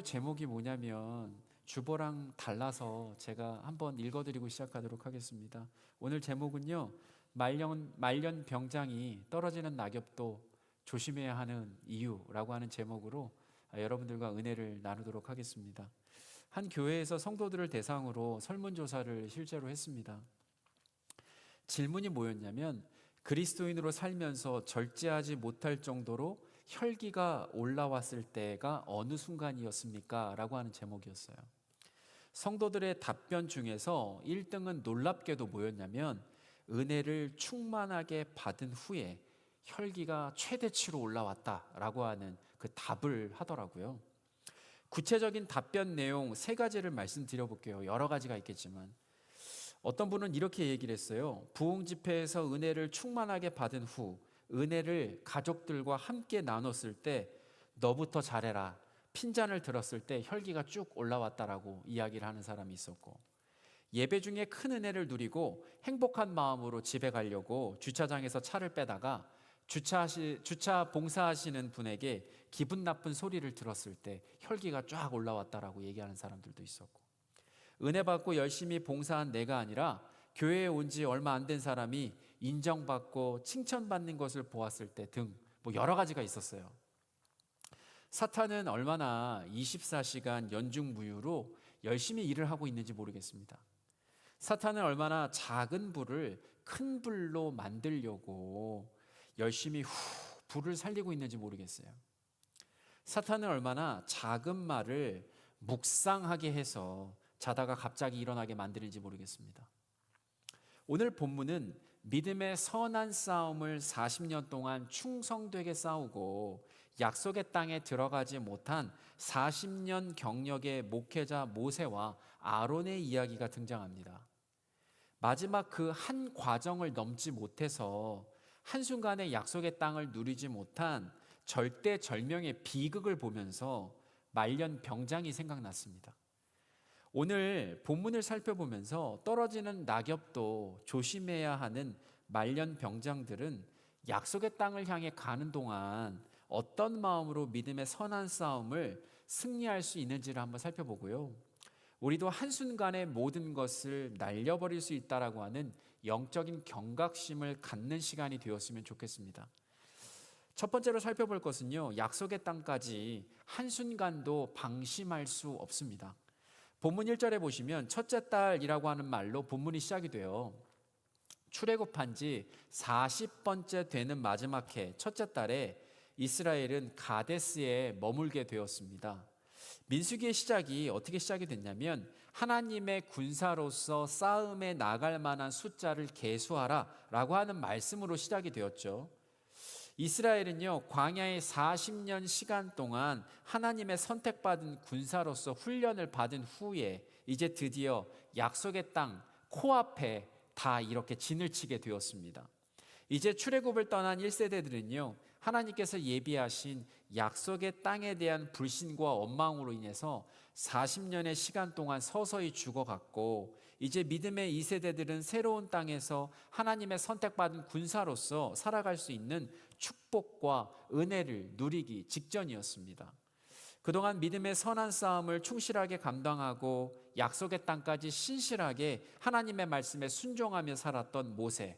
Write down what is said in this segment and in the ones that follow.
오늘 제목이 뭐냐면 주보랑 달라서 제가 한번 읽어드리고 시작하도록 하겠습니다. 오늘 제목은요, 말년 병장이 떨어지는 낙엽도 조심해야 하는 이유라고 하는 제목으로 여러분들과 은혜를 나누도록 하겠습니다. 한 교회에서 성도들을 대상으로 설문조사를 실제로 했습니다. 질문이 뭐였냐면, 그리스도인으로 살면서 절제하지 못할 정도로 혈기가 올라왔을 때가 어느 순간이었습니까? 라고 하는 제목이었어요. 성도들의 답변 중에서 1등은 놀랍게도 뭐였냐면, 은혜를 충만하게 받은 후에 혈기가 최대치로 올라왔다라고 하는 그 답을 하더라고요. 구체적인 답변 내용 3가지를 말씀드려 볼게요. 여러 가지가 있겠지만 어떤 분은 이렇게 얘기를 했어요. 부흥 집회에서 은혜를 충만하게 받은 후 은혜를 가족들과 함께 나눴을 때 너부터 잘해라, 핀잔을 들었을 때 혈기가 쭉 올라왔다라고 이야기를 하는 사람이 있었고, 예배 중에 큰 은혜를 누리고 행복한 마음으로 집에 가려고 주차장에서 차를 빼다가 주차 봉사하시는 분에게 기분 나쁜 소리를 들었을 때 혈기가 쫙 올라왔다라고 얘기하는 사람들도 있었고, 은혜 받고 열심히 봉사한 내가 아니라 교회에 온 지 얼마 안 된 사람이 인정받고 칭찬받는 것을 보았을 때 등 여러 가지가 있었어요. 사탄은 얼마나 24시간 연중무휴로 열심히 일을 하고 있는지 모르겠습니다. 사탄은 얼마나 작은 불을 큰 불로 만들려고 열심히 불을 살리고 있는지 모르겠어요. 사탄은 얼마나 작은 말을 묵상하게 해서 자다가 갑자기 일어나게 만드는지 모르겠습니다. 오늘 본문은 믿음의 선한 싸움을 40년 동안 충성되게 싸우고 약속의 땅에 들어가지 못한 40년 경력의 목회자 모세와 아론의 이야기가 등장합니다. 마지막 그 한 과정을 넘지 못해서 한순간에 약속의 땅을 누리지 못한 절대절명의 비극을 보면서 말년 병장이 생각났습니다. 오늘 본문을 살펴보면서 떨어지는 낙엽도 조심해야 하는 말년 병장들은 약속의 땅을 향해 가는 동안 어떤 마음으로 믿음의 선한 싸움을 승리할 수 있는지를 한번 살펴보고요. 우리도 한순간에 모든 것을 날려버릴 수 있다라고 하는 영적인 경각심을 갖는 시간이 되었으면 좋겠습니다. 첫 번째로 살펴볼 것은요, 약속의 땅까지 한순간도 방심할 수 없습니다. 본문 1절에 보시면 첫째 딸이라고 하는 말로 본문이 시작이 돼요. 출애굽한 지 40번째 되는 마지막 해 첫째 달에 이스라엘은 가데스에 머물게 되었습니다. 민수기의 시작이 어떻게 시작이 됐냐면, 하나님의 군사로서 싸움에 나갈 만한 숫자를 계수하라 라고 하는 말씀으로 시작이 되었죠. 이스라엘은요, 광야의 40년 시간 동안 하나님의 선택받은 군사로서 훈련을 받은 후에 이제 드디어 약속의 땅 코앞에 다 이렇게 진을 치게 되었습니다. 이제 출애굽을 떠난 1세대들은요, 하나님께서 예비하신 약속의 땅에 대한 불신과 원망으로 인해서 40년의 시간 동안 서서히 죽어갔고, 이제 믿음의 2세대들은 새로운 땅에서 하나님의 선택받은 군사로서 살아갈 수 있는 축복과 은혜를 누리기 직전이었습니다. 그동안 믿음의 선한 싸움을 충실하게 감당하고 약속의 땅까지 신실하게 하나님의 말씀에 순종하며 살았던 모세,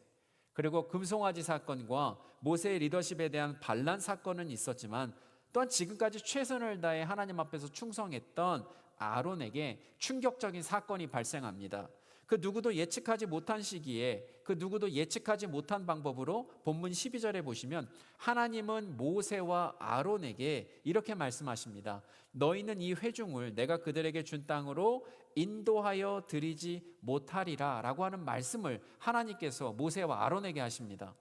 그리고 금송아지 사건과 모세의 리더십에 대한 반란 사건은 있었지만, 또한 지금까지 최선을 다해 하나님 앞에서 충성했던 아론에게 충격적인 사건이 발생합니다. 그 누구도 예측하지 못한 시기에, 그 누구도 예측하지 못한 방법으로 본문 12절에 보시면 하나님은 모세와 아론에게 이렇게 말씀하십니다. 너희는 이 회중을 내가 그들에게 준 땅으로 인도하여 드리지 못하리라 라고 하는 말씀을 하나님께서 모세와 아론에게 하십니다.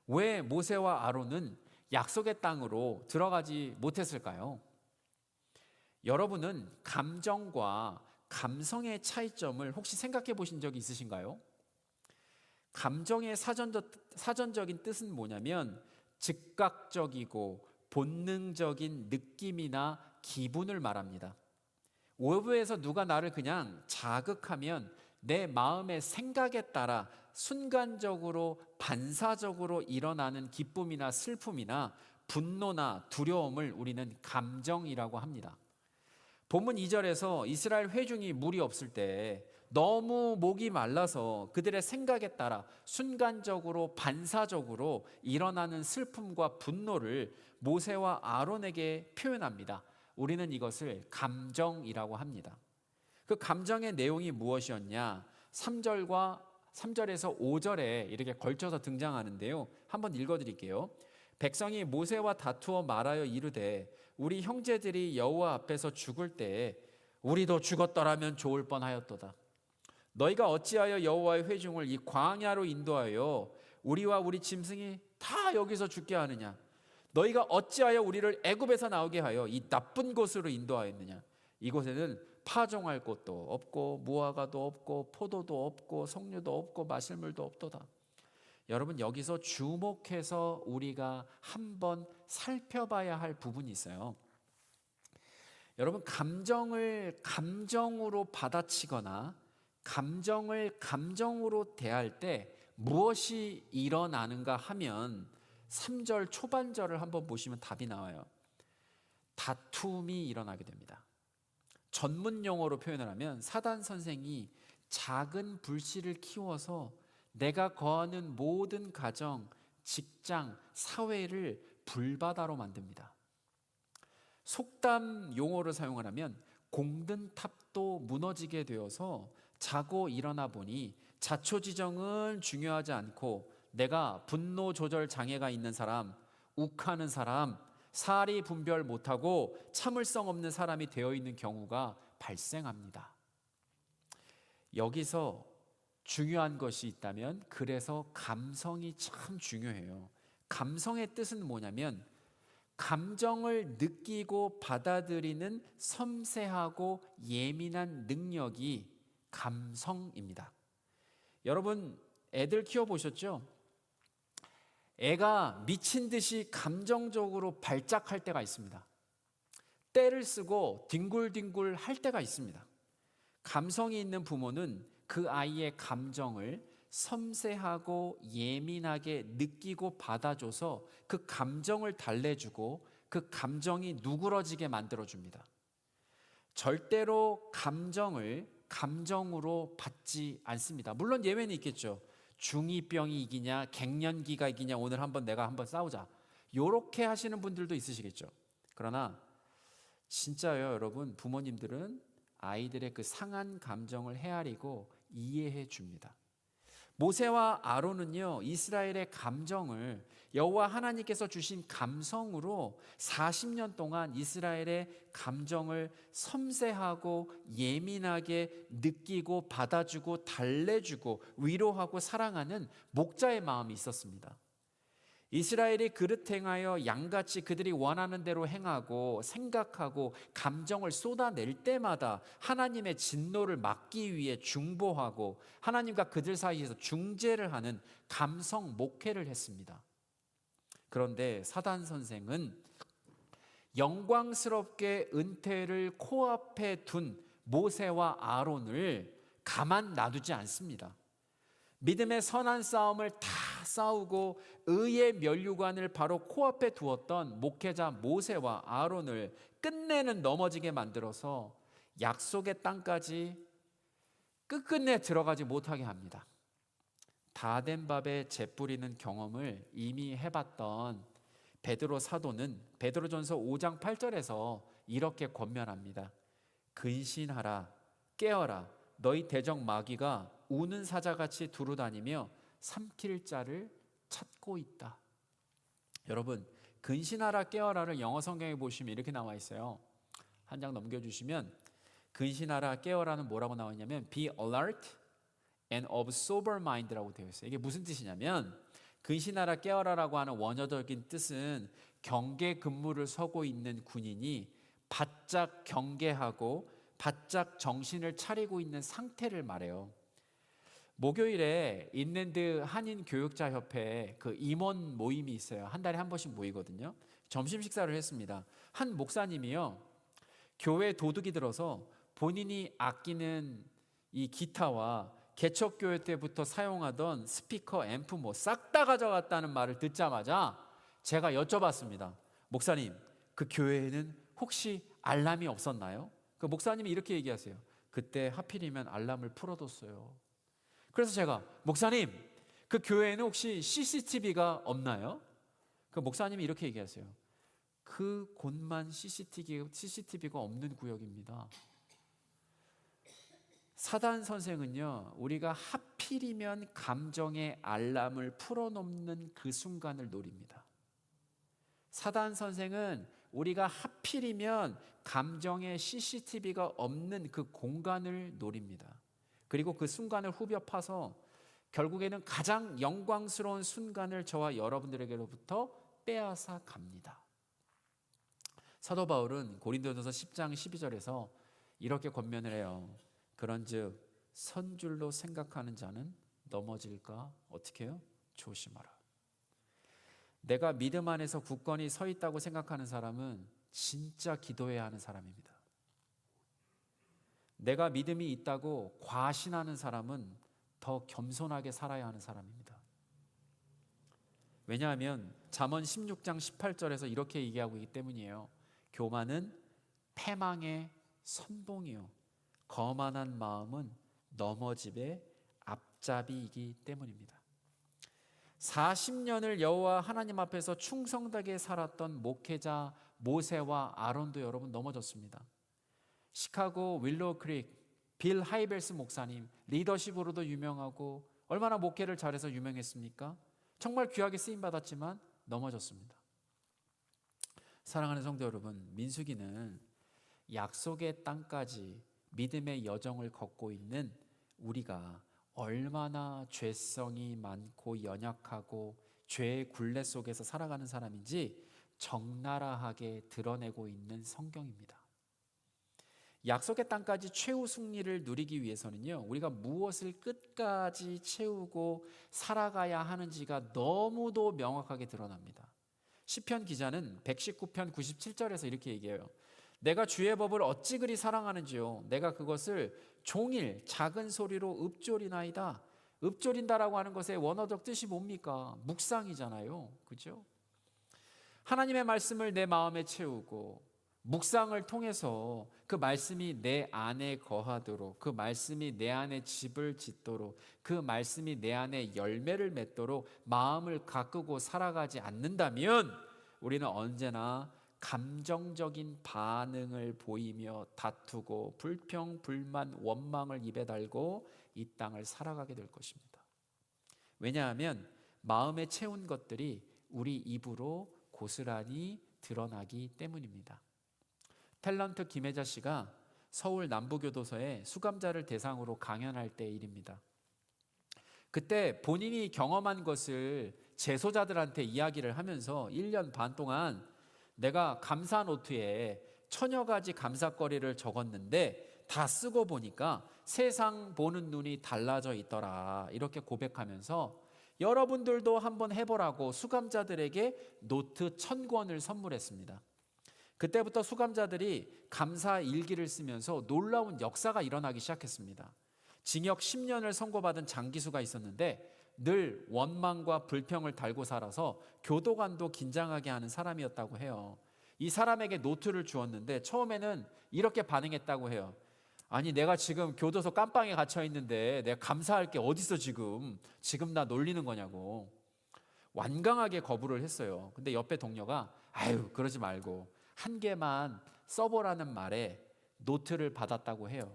왜 모세와 아론은 약속의 땅으로 들어가지 못했을까요? 여러분은 감정과 감성의 차이점을 혹시 생각해 보신 적이 있으신가요? 감정의 사전적인 뜻은 뭐냐면 즉각적이고 본능적인 느낌이나 기분을 말합니다. 외부에서 누가 나를 그냥 자극하면 내 마음의 생각에 따라 순간적으로 반사적으로 일어나는 기쁨이나 슬픔이나 분노나 두려움을 우리는 감정이라고 합니다. 본문 2절에서 이스라엘 회중이 물이 없을 때 너무 목이 말라서 그들의 생각에 따라 순간적으로 반사적으로 일어나는 슬픔과 분노를 모세와 아론에게 표현합니다. 우리는 이것을 감정이라고 합니다. 그 감정의 내용이 무엇이었냐? 3절에서 5절에 이렇게 걸쳐서 등장하는데요. 한번 읽어드릴게요. 백성이 모세와 다투어 말하여 이르되 우리 형제들이 여호와 앞에서 죽을 때에 우리도 죽었더라면 좋을 뻔하였도다. 너희가 어찌하여 여호와의 회중을 이 광야로 인도하여 우리와 우리 짐승이 다 여기서 죽게 하느냐? 너희가 어찌하여 우리를 애굽에서 나오게 하여 이 나쁜 곳으로 인도하였느냐? 이곳에는 파종할 곳도 없고 무화과도 없고 포도도 없고 석류도 없고 마실 물도 없도다. 여러분, 여기서 주목해서 우리가 한번 살펴봐야 할 부분이 있어요. 여러분, 감정을 감정으로 받아치거나 감정을 감정으로 대할 때 무엇이 일어나는가 하면 3절 초반절을 한번 보시면 답이 나와요. 다툼이 일어나게 됩니다. 전문 용어로 표현을 하면 사단 선생이 작은 불씨를 키워서 내가 거하는 모든 가정, 직장, 사회를 불바다로 만듭니다. 속담 용어를 사용을 하면 공든 탑도 무너지게 되어서 자고 일어나 보니 자초지정은 중요하지 않고 내가 분노 조절 장애가 있는 사람, 욱하는 사람, 사리 분별 못하고 참을성 없는 사람이 되어 있는 경우가 발생합니다. 여기서 중요한 것이 있다면 그래서 감성이 참 중요해요. 감성의 뜻은 뭐냐면 감정을 느끼고 받아들이는 섬세하고 예민한 능력이 감성입니다. 여러분, 애들 키워보셨죠? 애가 미친 듯이 감정적으로 발작할 때가 있습니다. 떼를 쓰고 뒹굴뒹굴 할 때가 있습니다. 감성이 있는 부모는 그 아이의 감정을 섬세하고 예민하게 느끼고 받아줘서 그 감정을 달래주고 그 감정이 누그러지게 만들어줍니다. 절대로 감정을 감정으로 받지 않습니다. 물론 예외는 있겠죠. 중2병이 이기냐 갱년기가 이기냐 오늘 내가 한번 싸우자 요렇게 하시는 분들도 있으시겠죠. 그러나 진짜요, 여러분, 부모님들은 아이들의 그 상한 감정을 헤아리고 이해해 줍니다. 모세와 아론은요, 이스라엘의 감정을 여호와 하나님께서 주신 감성으로 40년 동안 이스라엘의 감정을 섬세하고 예민하게 느끼고 받아주고 달래주고 위로하고 사랑하는 목자의 마음이 있었습니다. 이스라엘이 그릇 행하여 양같이 그들이 원하는 대로 행하고 생각하고 감정을 쏟아낼 때마다 하나님의 진노를 막기 위해 중보하고 하나님과 그들 사이에서 중재를 하는 감성 목회를 했습니다. 그런데 사단 선생은 영광스럽게 은퇴를 코앞에 둔 모세와 아론을 가만 놔두지 않습니다. 믿음의 선한 싸움을 다 싸우고 의의 면류관을 바로 코앞에 두었던 목회자 모세와 아론을 끝내는 넘어지게 만들어서 약속의 땅까지 끝끝내 들어가지 못하게 합니다. 다 된 밥에 재 뿌리는 경험을 이미 해봤던 베드로 사도는 베드로전서 5장 8절에서 이렇게 권면합니다. 근신하라, 깨어라, 너희 대적 마귀가 우는 사자같이 두루다니며 삼킬 자를 찾고 있다. 여러분, 근신하라 깨어라를 영어 성경에 보시면 이렇게 나와 있어요. 한 장 넘겨주시면 근신하라 깨어라는 뭐라고 나와 있냐면 be alert and of sober mind라고 되어 있어요. 이게 무슨 뜻이냐면 근신하라 깨어라라고 하는 원어적인 뜻은 경계 근무를 서고 있는 군인이 바짝 경계하고 바짝 정신을 차리고 있는 상태를 말해요. 목요일에 인랜드 한인교육자협회 그 임원 모임이 있어요. 한 달에 한 번씩 모이거든요. 점심 식사를 했습니다. 한 목사님이요, 교회 도둑이 들어서 본인이 아끼는 이 기타와 개척교회 때부터 사용하던 스피커, 앰프 뭐 싹 다 가져갔다는 말을 듣자마자 제가 여쭤봤습니다. 목사님, 그 교회에는 혹시 알람이 없었나요? 그 목사님이 이렇게 얘기하세요. 그때 하필이면 알람을 풀어뒀어요. 그래서 제가 목사님, 그 교회에는 혹시 CCTV가 없나요? 그 목사님이 이렇게 얘기하세요. 그 곳만 CCTV가 없는 구역입니다. 사단 선생은요, 우리가 하필이면 감정의 알람을 풀어놓는 그 순간을 노립니다. 사단 선생은 우리가 하필이면 감정의 CCTV가 없는 그 공간을 노립니다. 그리고 그 순간을 후벼 파서 결국에는 가장 영광스러운 순간을 저와 여러분들에게로부터 빼앗아 갑니다. 사도 바울은 고린도전서 10장 12절에서 이렇게 권면을 해요. 그런즉 선줄로 생각하는 자는 넘어질까 어떻게 해요? 조심하라. 내가 믿음 안에서 굳건히 서 있다고 생각하는 사람은 진짜 기도해야 하는 사람입니다. 내가 믿음이 있다고 과신하는 사람은 더 겸손하게 살아야 하는 사람입니다. 왜냐하면 잠언 16장 18절에서 이렇게 얘기하고 있기 때문이에요. 교만은 패망의 선봉이요 거만한 마음은 넘어짐의 앞잡이이기 때문입니다. 40년을 여호와 하나님 앞에서 충성되게 살았던 목회자 모세와 아론도 여러분 넘어졌습니다. 시카고 윌로우 크릭 빌 하이벨스 목사님 리더십으로도 유명하고 얼마나 목회를 잘해서 유명했습니까? 정말 귀하게 쓰임받았지만 넘어졌습니다. 사랑하는 성도 여러분, 민수기는 약속의 땅까지 믿음의 여정을 걷고 있는 우리가 얼마나 죄성이 많고 연약하고 죄의 굴레 속에서 살아가는 사람인지 적나라하게 드러내고 있는 성경입니다. 약속의 땅까지 최후 승리를 누리기 위해서는요, 우리가 무엇을 끝까지 채우고 살아가야 하는지가 너무도 명확하게 드러납니다. 시편 기자는 119편 97절에서 이렇게 얘기해요. 내가 주의 법을 어찌 그리 사랑하는지요. 내가 그것을 종일 작은 소리로 읊조리나이다. 읊조린다라고 하는 것의 원어적 뜻이 뭡니까? 묵상이잖아요. 그죠? 하나님의 말씀을 내 마음에 채우고 묵상을 통해서 그 말씀이 내 안에 거하도록, 그 말씀이 내 안에 집을 짓도록, 그 말씀이 내 안에 열매를 맺도록 마음을 가꾸고 살아가지 않는다면 우리는 언제나 감정적인 반응을 보이며 다투고 불평, 불만, 원망을 입에 달고 이 땅을 살아가게 될 것입니다. 왜냐하면 마음에 채운 것들이 우리 입으로 고스란히 드러나기 때문입니다. 탤런트 김혜자 씨가 서울 남부교도소에 수감자를 대상으로 강연할 때 일입니다. 그때 본인이 경험한 것을 재소자들한테 이야기를 하면서 1년 반 동안 내가 감사 노트에 1000여 가지 감사거리를 적었는데 다 쓰고 보니까 세상 보는 눈이 달라져 있더라, 이렇게 고백하면서 여러분들도 한번 해보라고 수감자들에게 노트 1000권을 선물했습니다. 그때부터 수감자들이 감사 일기를 쓰면서 놀라운 역사가 일어나기 시작했습니다. 징역 10년을 선고받은 장기수가 있었는데 늘 원망과 불평을 달고 살아서 교도관도 긴장하게 하는 사람이었다고 해요. 이 사람에게 노트를 주었는데 처음에는 이렇게 반응했다고 해요. 아니, 내가 지금 교도소 깜빵에 갇혀 있는데 내가 감사할 게 어딨어, 지금 나 놀리는 거냐고 완강하게 거부를 했어요. 근데 옆에 동료가 아유, 그러지 말고 한 개만 써보라는 말에 노트를 받았다고 해요.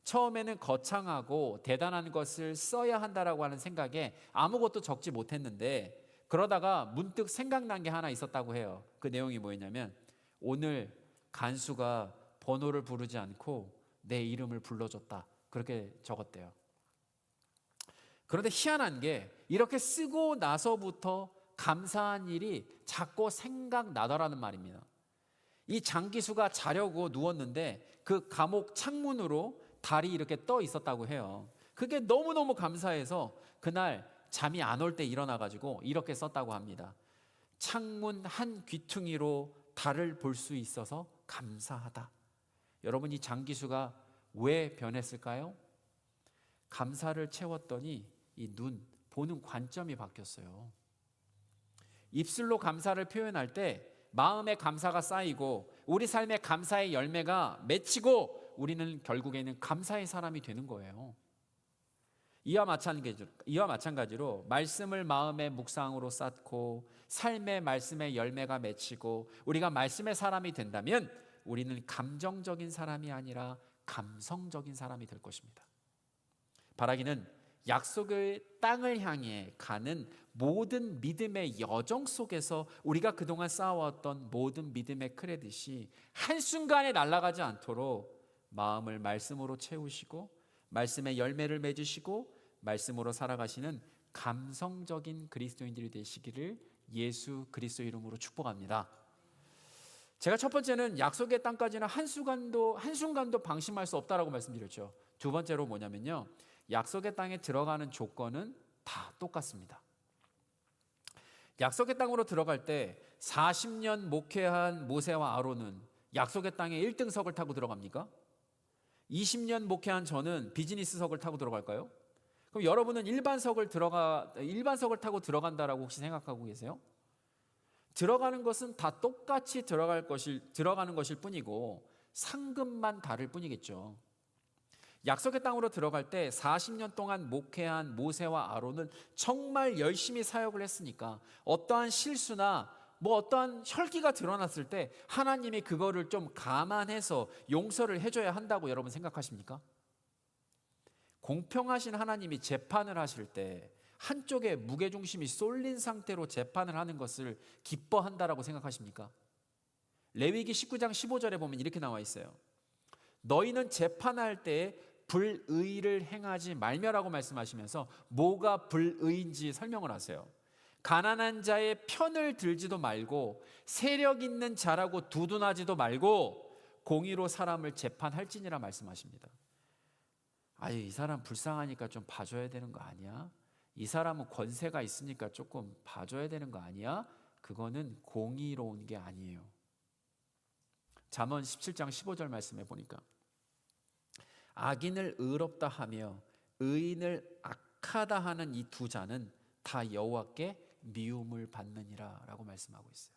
처음에는 거창하고 대단한 것을 써야 한다라고 하는 생각에 아무것도 적지 못했는데 그러다가 문득 생각난 게 하나 있었다고 해요. 그 내용이 뭐였냐면 오늘 간수가 번호를 부르지 않고 내 이름을 불러줬다, 그렇게 적었대요. 그런데 희한한 게 이렇게 쓰고 나서부터 감사한 일이 자꾸 생각나더라는 말입니다. 이 장기수가 자려고 누웠는데 그 감옥 창문으로 달이 이렇게 떠 있었다고 해요. 그게 너무너무 감사해서 그날 잠이 안 올 때 일어나가지고 이렇게 썼다고 합니다. 창문 한 귀퉁이로 달을 볼 수 있어서 감사하다. 여러분, 이 장기수가 왜 변했을까요? 감사를 채웠더니 이 눈, 보는 관점이 바뀌었어요. 입술로 감사를 표현할 때 마음에 감사가 쌓이고 우리 삶의 감사의 열매가 맺히고 우리는 결국에는 감사의 사람이 되는 거예요. 이와 마찬가지로 말씀을 마음의 묵상으로 쌓고 삶의 말씀의 열매가 맺히고 우리가 말씀의 사람이 된다면 우리는 감정적인 사람이 아니라 감성적인 사람이 될 것입니다. 바라기는 약속의 땅을 향해 가는 모든 믿음의 여정 속에서 우리가 그동안 쌓아왔던 모든 믿음의 크레딧이 한순간에 날아가지 않도록 마음을 말씀으로 채우시고 말씀의 열매를 맺으시고 말씀으로 살아가시는 감성적인 그리스도인들이 되시기를 예수 그리스도 이름으로 축복합니다. 제가 첫 번째는 약속의 땅까지는 한순간도 방심할 수 없다라고 말씀드렸죠. 두 번째로 뭐냐면요, 약속의 땅에 들어가는 조건은 다 똑같습니다. 약속의 땅으로 들어갈 때 40년 목회한 모세와 아론은 약속의 땅에 1등석을 타고 들어갑니까? 20년 목회한 저는 비즈니스석을 타고 들어갈까요? 그럼 여러분은 일반석을 타고 들어간다라고 혹시 생각하고 계세요? 들어가는 것은 다 똑같이 들어가는 것일 뿐이고 상급만 다를 뿐이겠죠. 약속의 땅으로 들어갈 때 40년 동안 목회한 모세와 아론은 정말 열심히 사역을 했으니까 어떠한 실수나 어떠한 혈기가 드러났을 때 하나님이 그거를 좀 감안해서 용서를 해줘야 한다고 여러분 생각하십니까? 공평하신 하나님이 재판을 하실 때 한쪽에 무게중심이 쏠린 상태로 재판을 하는 것을 기뻐한다라고 생각하십니까? 레위기 19장 15절에 보면 이렇게 나와 있어요. 너희는 재판할 때 불의를 행하지 말며라고 말씀하시면서 뭐가 불의인지 설명을 하세요. 가난한 자의 편을 들지도 말고 세력 있는 자라고 두둔하지도 말고 공의로 사람을 재판할지니라 말씀하십니다. 아유, 이 사람 불쌍하니까 좀 봐줘야 되는 거 아니야? 이 사람은 권세가 있으니까 조금 봐줘야 되는 거 아니야? 그거는 공의로운 게 아니에요. 잠언 17장 15절 말씀해 보니까 악인을 의롭다 하며 의인을 악하다 하는 이 두 자는 다 여호와께 미움을 받느니라 라고 말씀하고 있어요.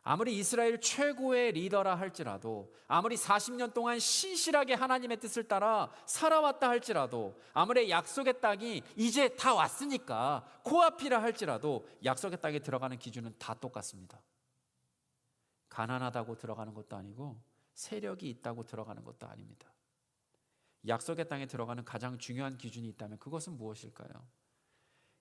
아무리 이스라엘 최고의 리더라 할지라도, 아무리 40년 동안 신실하게 하나님의 뜻을 따라 살아왔다 할지라도, 아무리 약속의 땅이 이제 다 왔으니까 코앞이라 할지라도 약속의 땅에 들어가는 기준은 다 똑같습니다. 가난하다고 들어가는 것도 아니고 세력이 있다고 들어가는 것도 아닙니다. 약속의 땅에 들어가는 가장 중요한 기준이 있다면 그것은 무엇일까요?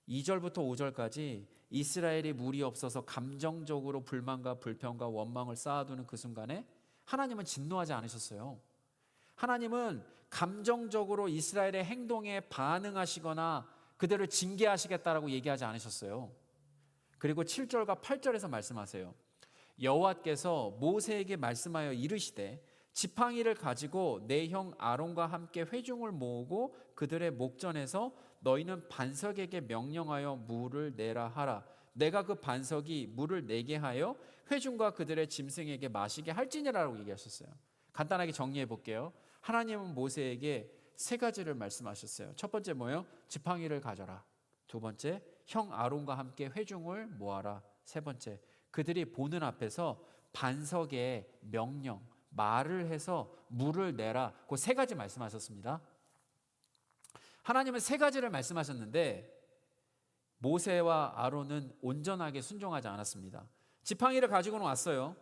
2절부터 5절까지 이스라엘이 물이 없어서 감정적으로 불만과 불평과 원망을 쌓아두는 그 순간에 하나님은 진노하지 않으셨어요. 하나님은 감정적으로 이스라엘의 행동에 반응하시거나 그들을 징계하시겠다라고 얘기하지 않으셨어요. 그리고 7절과 8절에서 말씀하세요. 여호와께서 모세에게 말씀하여 이르시되 지팡이를 가지고 내 형 아론과 함께 회중을 모으고 그들의 목전에서 너희는 반석에게 명령하여 물을 내라 하라. 내가 그 반석이 물을 내게 하여 회중과 그들의 짐승에게 마시게 할지니라라고 얘기하셨어요. 간단하게 정리해 볼게요. 하나님은 모세에게 세 가지를 말씀하셨어요. 첫 번째 뭐예요? 지팡이를 가져라. 두 번째, 형 아론과 함께 회중을 모아라. 세 번째, 그들이 보는 앞에서 반석의 명령, 말을 해서 물을 내라. 그 세 가지 말씀하셨습니다. 하나님은 세 가지를 말씀하셨는데 모세와 아론은 온전하게 순종하지 않았습니다. 지팡이를 가지고는 왔어요.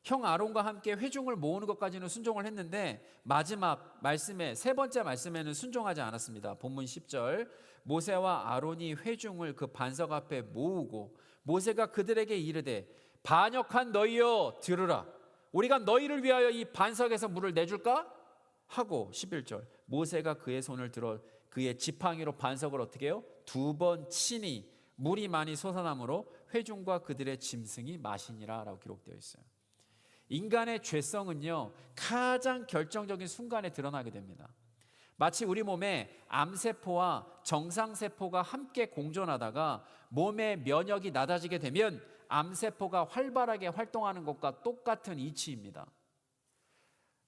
형 아론과 함께 회중을 모으는 것까지는 순종을 했는데 마지막 말씀에, 세 번째 말씀에는 순종하지 않았습니다. 본문 10절, 모세와 아론이 회중을 그 반석 앞에 모으고 모세가 그들에게 이르되 반역한 너희여 들으라. 우리가 너희를 위하여 이 반석에서 물을 내줄까? 하고 11절, 모세가 그의 손을 들어 그의 지팡이로 반석을 어떻게 해요? 두 번 치니 물이 많이 솟아나므로 회중과 그들의 짐승이 마시니라 라고 기록되어 있어요. 인간의 죄성은요, 가장 결정적인 순간에 드러나게 됩니다. 마치 우리 몸에 암세포와 정상세포가 함께 공존하다가 몸의 면역이 낮아지게 되면 암세포가 활발하게 활동하는 것과 똑같은 이치입니다.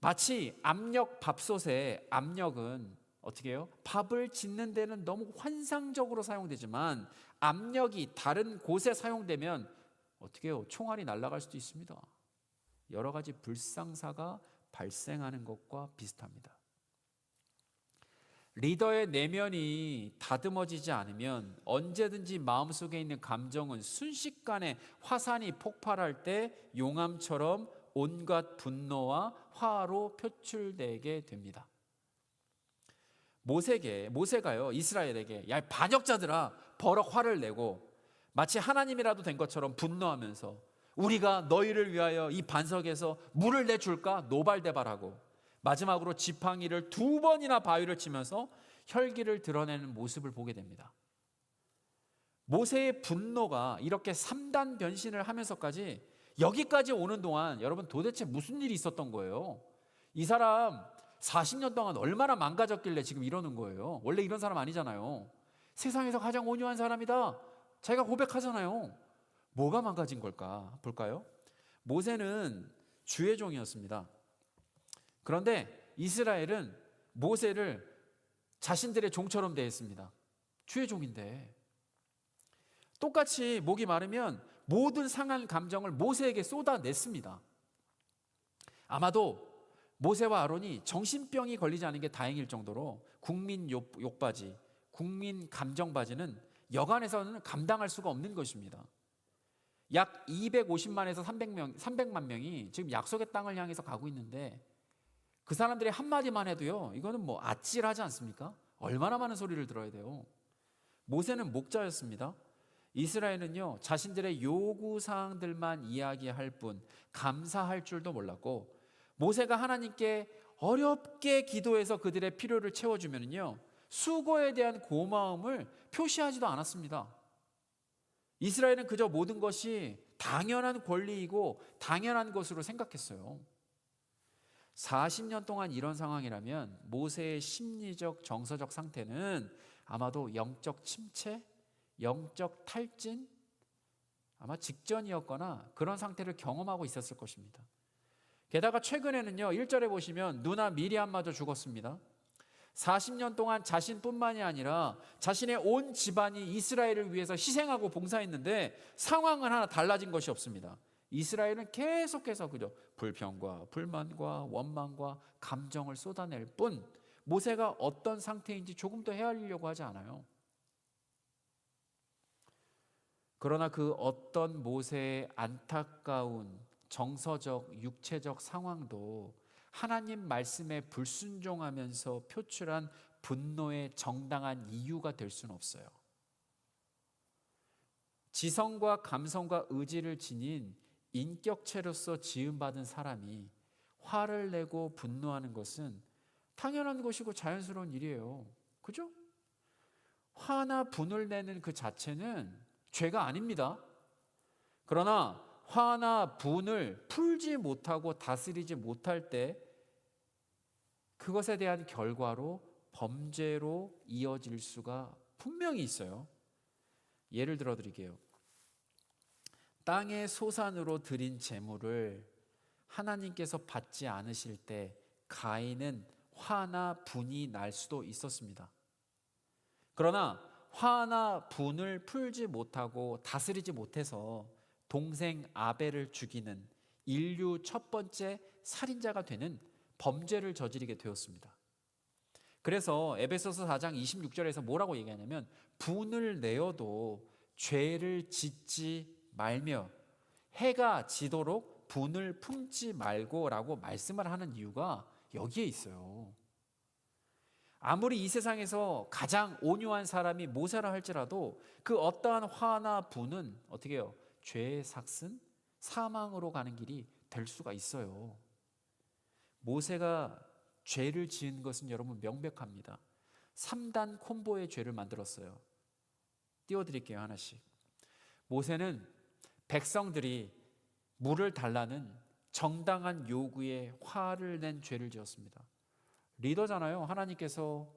마치 압력밥솥의 압력은 어떻게 해요? 밥을 짓는 데는 너무 환상적으로 사용되지만 압력이 다른 곳에 사용되면 어떻게 해요? 총알이 날아갈 수도 있습니다. 여러 가지 불상사가 발생하는 것과 비슷합니다. 리더의 내면이 다듬어지지 않으면 언제든지 마음속에 있는 감정은 순식간에 화산이 폭발할 때 용암처럼 온갖 분노와 화로 표출되게 됩니다. 모세가요 이스라엘에게 야 반역자들아 버럭 화를 내고 마치 하나님이라도 된 것처럼 분노하면서 우리가 너희를 위하여 이 반석에서 물을 내줄까 노발대발하고 마지막으로 지팡이를 2번이나 바위를 치면서 혈기를 드러내는 모습을 보게 됩니다. 모세의 분노가 이렇게 3단 변신을 하면서까지 여기까지 오는 동안 여러분 도대체 무슨 일이 있었던 거예요? 이 사람 40년 동안 얼마나 망가졌길래 지금 이러는 거예요? 원래 이런 사람 아니잖아요. 세상에서 가장 온유한 사람이다. 자기가 고백하잖아요. 뭐가 망가진 걸까? 볼까요? 모세는 주의 종이었습니다. 그런데 이스라엘은 모세를 자신들의 종처럼 대했습니다. 주의 종인데 똑같이 목이 마르면 모든 상한 감정을 모세에게 쏟아냈습니다. 아마도 모세와 아론이 정신병이 걸리지 않은 게 다행일 정도로 국민 욕바지, 국민 감정바지는 여간에서는 감당할 수가 없는 것입니다. 약 250만에서 300만 명이 지금 약속의 땅을 향해서 가고 있는데 그 사람들이 한마디만 해도요 이거는 뭐 아찔하지 않습니까? 얼마나 많은 소리를 들어야 돼요. 모세는 목자였습니다. 이스라엘은요 자신들의 요구사항들만 이야기할 뿐 감사할 줄도 몰랐고 모세가 하나님께 어렵게 기도해서 그들의 필요를 채워주면요 수고에 대한 고마움을 표시하지도 않았습니다. 이스라엘은 그저 모든 것이 당연한 권리이고 당연한 것으로 생각했어요. 40년 동안 이런 상황이라면 모세의 심리적 정서적 상태는 아마도 영적 침체, 영적 탈진 아마 직전이었거나 그런 상태를 경험하고 있었을 것입니다. 게다가 최근에는요 1절에 보시면 누나 미리암마저 죽었습니다. 40년 동안 자신뿐만이 아니라 자신의 온 집안이 이스라엘을 위해서 희생하고 봉사했는데 상황은 하나 달라진 것이 없습니다. 이스라엘은 계속해서 그저 불평과 불만과 원망과 감정을 쏟아낼 뿐 모세가 어떤 상태인지 조금 더 헤아리려고 하지 않아요. 그러나 그 어떤 모세의 안타까운 정서적, 육체적 상황도 하나님 말씀에 불순종하면서 표출한 분노의 정당한 이유가 될 수는 없어요. 지성과 감성과 의지를 지닌 인격체로서 지음받은 사람이 화를 내고 분노하는 것은 당연한 것이고 자연스러운 일이에요. 그죠? 화나 분을 내는 그 자체는 죄가 아닙니다. 그러나 화나 분을 풀지 못하고 다스리지 못할 때 그것에 대한 결과로 범죄로 이어질 수가 분명히 있어요. 예를 들어 드릴게요. 땅의 소산으로 드린 제물을 하나님께서 받지 않으실 때 가인은 화나 분이 날 수도 있었습니다. 그러나 화나 분을 풀지 못하고 다스리지 못해서 동생 아벨을 죽이는 인류 첫 번째 살인자가 되는 범죄를 저지르게 되었습니다. 그래서 에베소서 4장 26절에서 뭐라고 얘기하냐면 분을 내어도 죄를 짓지 말며 해가 지도록 분을 품지 말고 라고 말씀을 하는 이유가 여기에 있어요. 아무리 이 세상에서 가장 온유한 사람이 모세라 할지라도 그 어떠한 화나 분은 어떻게 해요? 죄의 삭슨, 사망으로 가는 길이 될 수가 있어요. 모세가 죄를 지은 것은 여러분 명백합니다. 3단 콤보의 죄를 만들었어요. 띄워드릴게요 하나씩. 모세는 백성들이 물을 달라는 정당한 요구에 화를 낸 죄를 지었습니다. 리더잖아요. 하나님께서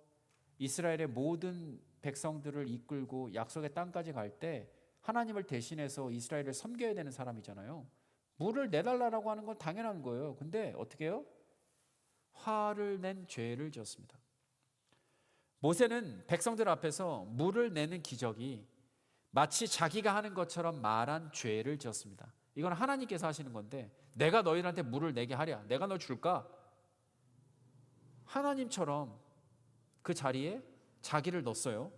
이스라엘의 모든 백성들을 이끌고 약속의 땅까지 갈 때 하나님을 대신해서 이스라엘을 섬겨야 되는 사람이잖아요. 물을 내달라고 하는 건 당연한 거예요. 근데 어떻게 해요? 화를 낸 죄를 지었습니다. 모세는 백성들 앞에서 물을 내는 기적이 마치 자기가 하는 것처럼 말한 죄를 지었습니다. 이건 하나님께서 하시는 건데 내가 너희들한테 물을 내게 하랴. 내가 널 줄까? 하나님처럼 그 자리에 자기를 넣었어요.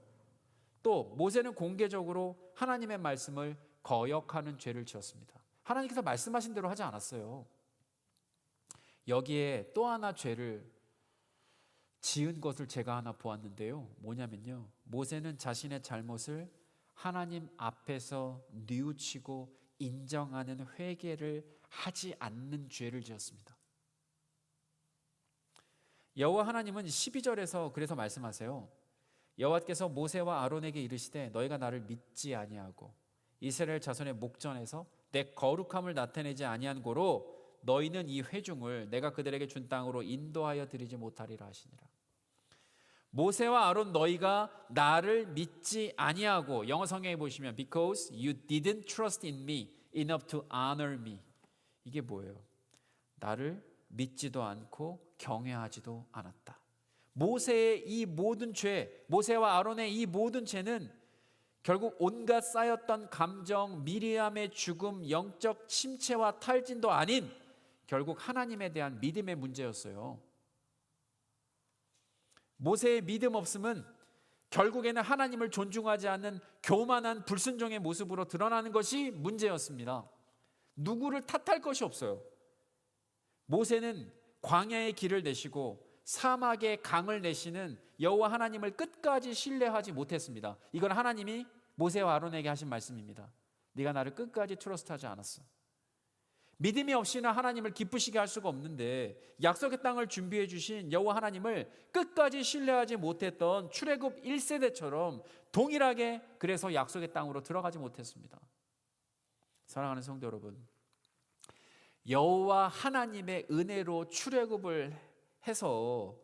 또 모세는 공개적으로 하나님의 말씀을 거역하는 죄를 지었습니다. 하나님께서 말씀하신 대로 하지 않았어요. 여기에 또 하나 죄를 지은 것을 제가 하나 보았는데요. 뭐냐면요, 모세는 자신의 잘못을 하나님 앞에서 뉘우치고 인정하는 회개를 하지 않는 죄를 지었습니다. 여호와 하나님은 12절에서 그래서 말씀하세요. 여호와께서 모세와 아론에게 이르시되 너희가 나를 믿지 아니하고 이스라엘 자손의 목전에서 내 거룩함을 나타내지 아니한 고로 너희는 이 회중을 내가 그들에게 준 땅으로 인도하여 드리지 못하리라 하시니라. 모세와 아론, 너희가 나를 믿지 아니하고, 영어 성경에 보시면 because you didn't trust in me enough to honor me. 이게 뭐예요? 나를 믿지도 않고 경외하지도 않았다. 모세의 이 모든 죄, 모세와 아론의 이 모든 죄는 결국 온갖 쌓였던 감정, 미리암의 죽음, 영적 침체와 탈진도 아닌 결국 하나님에 대한 믿음의 문제였어요. 모세의 믿음 없음은 결국에는 하나님을 존중하지 않는 교만한 불순종의 모습으로 드러나는 것이 문제였습니다. 누구를 탓할 것이 없어요. 모세는 광야의 길을 내시고 사막의 강을 내시는 여호와 하나님을 끝까지 신뢰하지 못했습니다. 이건 하나님이 모세와 아론에게 하신 말씀입니다. 네가 나를 끝까지 트러스트하지 않았어. 믿음이 없이는 하나님을 기쁘시게 할 수가 없는데 약속의 땅을 준비해 주신 여호와 하나님을 끝까지 신뢰하지 못했던 출애굽 1세대처럼 동일하게 그래서 약속의 땅으로 들어가지 못했습니다. 사랑하는 성도 여러분, 여호와 하나님의 은혜로 출애굽을 해서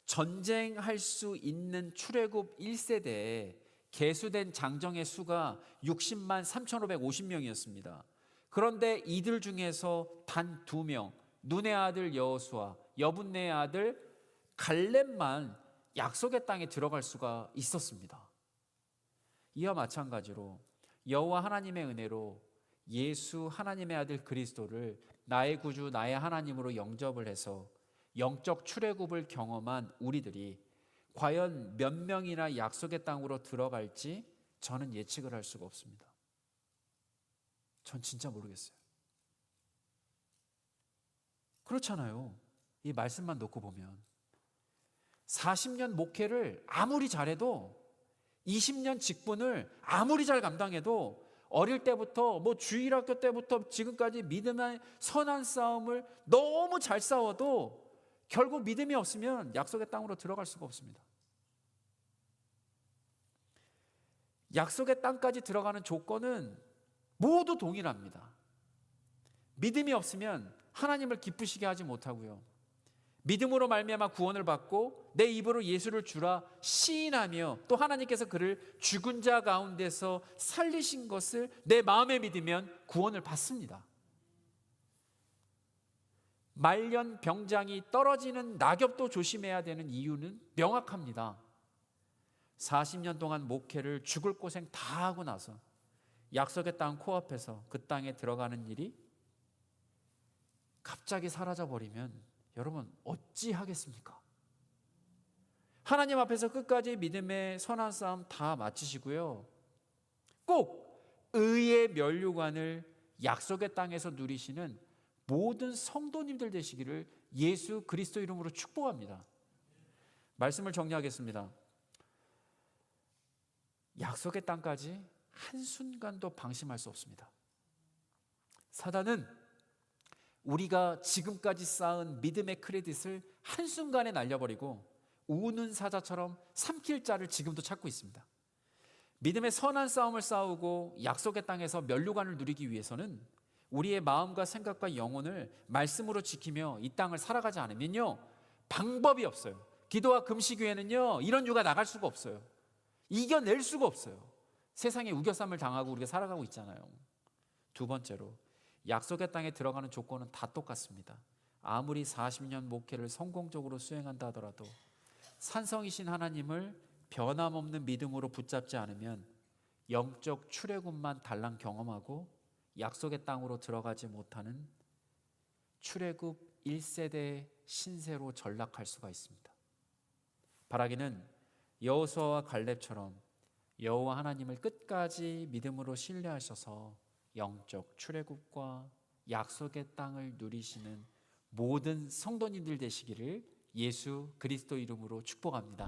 전쟁할 수 있는 출애굽 1세대에 계수된 장정의 수가 60만 3,550명이었습니다. 그런데 이들 중에서 단 2명, 눈의 아들 여호수아, 여분네의 아들 갈렙만 약속의 땅에 들어갈 수가 있었습니다. 이와 마찬가지로 여호와 하나님의 은혜로 예수 하나님의 아들 그리스도를 나의 구주, 나의 하나님으로 영접을 해서 영적 출애굽을 경험한 우리들이 과연 몇 명이나 약속의 땅으로 들어갈지 저는 예측을 할 수가 없습니다. 전 진짜 모르겠어요. 그렇잖아요. 이 말씀만 놓고 보면 40년 목회를 아무리 잘해도 20년 직분을 아무리 잘 감당해도 어릴 때부터 주일학교 때부터 지금까지 믿음의 선한 싸움을 너무 잘 싸워도 결국 믿음이 없으면 약속의 땅으로 들어갈 수가 없습니다. 약속의 땅까지 들어가는 조건은 모두 동일합니다. 믿음이 없으면 하나님을 기쁘시게 하지 못하고요, 믿음으로 말미암아 구원을 받고 내 입으로 예수를 주라 시인하며 또 하나님께서 그를 죽은 자 가운데서 살리신 것을 내 마음에 믿으면 구원을 받습니다. 말년 병장이 떨어지는 낙엽도 조심해야 되는 이유는 명확합니다. 40년 동안 목회를 죽을 고생 다 하고 나서 약속의 땅 코앞에서 그 땅에 들어가는 일이 갑자기 사라져버리면 여러분 어찌 하겠습니까? 하나님 앞에서 끝까지 믿음의 선한 싸움 다 마치시고요, 꼭 의의 면류관을 약속의 땅에서 누리시는 모든 성도님들 되시기를 예수 그리스도 이름으로 축복합니다. 말씀을 정리하겠습니다. 약속의 땅까지 한순간도 방심할 수 없습니다. 사단은 우리가 지금까지 쌓은 믿음의 크레딧을 한순간에 날려버리고 우는 사자처럼 삼킬 자를 지금도 찾고 있습니다. 믿음의 선한 싸움을 싸우고 약속의 땅에서 면류관을 누리기 위해서는 우리의 마음과 생각과 영혼을 말씀으로 지키며 이 땅을 살아가지 않으면요 방법이 없어요. 기도와 금식 외에는요 이런 유가 나갈 수가 없어요. 이겨낼 수가 없어요. 세상에 우겨쌈을 당하고 우리가 살아가고 있잖아요. 두 번째로 약속의 땅에 들어가는 조건은 다 똑같습니다. 아무리 40년 목회를 성공적으로 수행한다 하더라도 산성이신 하나님을 변함없는 믿음으로 붙잡지 않으면 영적 출애굽만 달랑 경험하고 약속의 땅으로 들어가지 못하는 출애굽 1세대 신세로 전락할 수가 있습니다. 바라기는 여호수아와 갈렙처럼 여호와 하나님을 끝까지 믿음으로 신뢰하셔서 영적 출애굽과 약속의 땅을 누리시는 모든 성도님들 되시기를 예수 그리스도 이름으로 축복합니다.